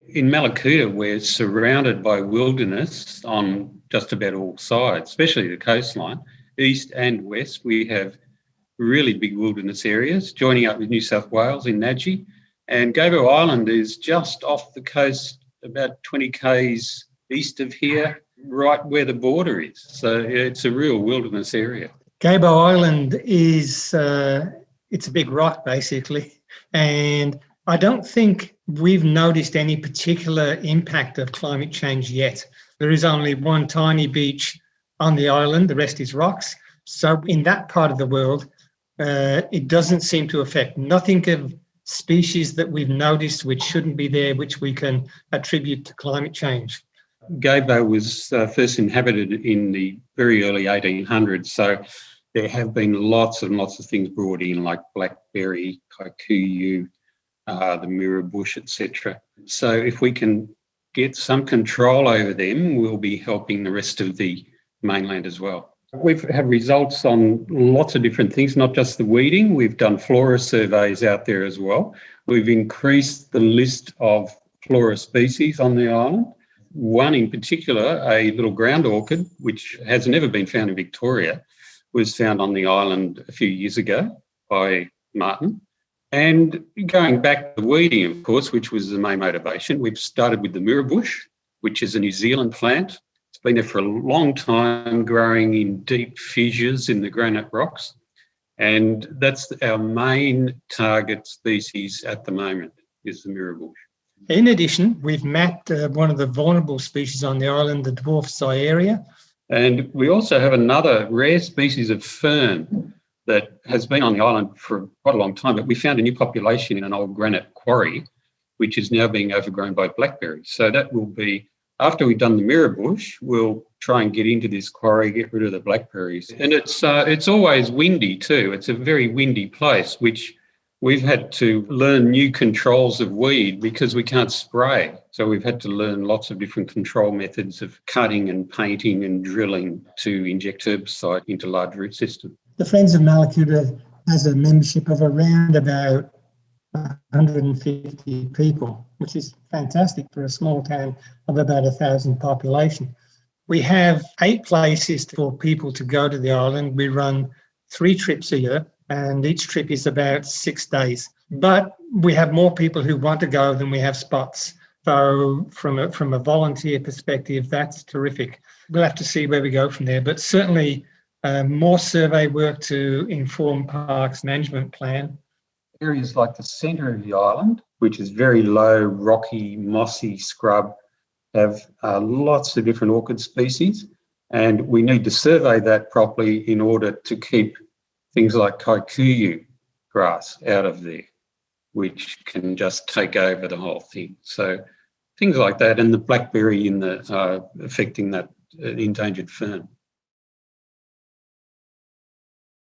In Mallacoota, we're surrounded by wilderness on just about all sides, especially the coastline, east and west. We have really big wilderness areas, joining up with New South Wales in Nadji. And Gabo Island is just off the coast, about 20 k's east of here, right where the border is. So it's a real wilderness area. Gabo Island is, it's a big rock basically. And I don't think we've noticed any particular impact of climate change yet. There is only one tiny beach on the island, the rest is rocks. So in that part of the world, it doesn't seem to affect nothing of species that we've noticed which shouldn't be there, which we can attribute to climate change. Gabo was first inhabited in the very early 1800s, so there have been lots and lots of things brought in, like blackberry, kikuyu, the mirror bush, etc. So if we can get some control over them, we'll be helping the rest of the mainland as well. We've had results on lots of different things, not just the weeding. We've done flora surveys out there as well. We've increased the list of flora species on the island. One in particular, a little ground orchid, which has never been found in Victoria, was found on the island a few years ago by Martin. And going back to the weeding, of course, which was the main motivation, we've started with the mirror bush, which is a New Zealand plant. It's been there for a long time, growing in deep fissures in the granite rocks. And that's our main target species at the moment, is the mirror bush. In addition, we've mapped one of the vulnerable species on the island, the dwarf Cyaria. And we also have another rare species of fern that has been on the island for quite a long time, but we found a new population in an old granite quarry, which is now being overgrown by blackberries. So that will be, after we've done the mirror bush, we'll try and get into this quarry, get rid of the blackberries. And it's always windy too. It's a very windy place, which we've had to learn new controls of weed because we can't spray. So we've had to learn lots of different control methods of cutting and painting and drilling to inject herbicide into large root systems. The Friends of Mallacoota has a membership of around about 150 people, which is fantastic for a small town of about 1,000 population. We have 8 places for people to go to the island. We run 3 trips a year, and each trip is about 6 days. But we have more people who want to go than we have spots. So from a volunteer perspective, that's terrific. We'll have to see where we go from there, but certainly more survey work to inform parks management plan. Areas like the centre of the island, which is very low, rocky, mossy scrub, have lots of different orchid species, and we need to survey that properly in order to keep things like kikuyu grass out of there, which can just take over the whole thing. So things like that, and the blackberry affecting that endangered fern.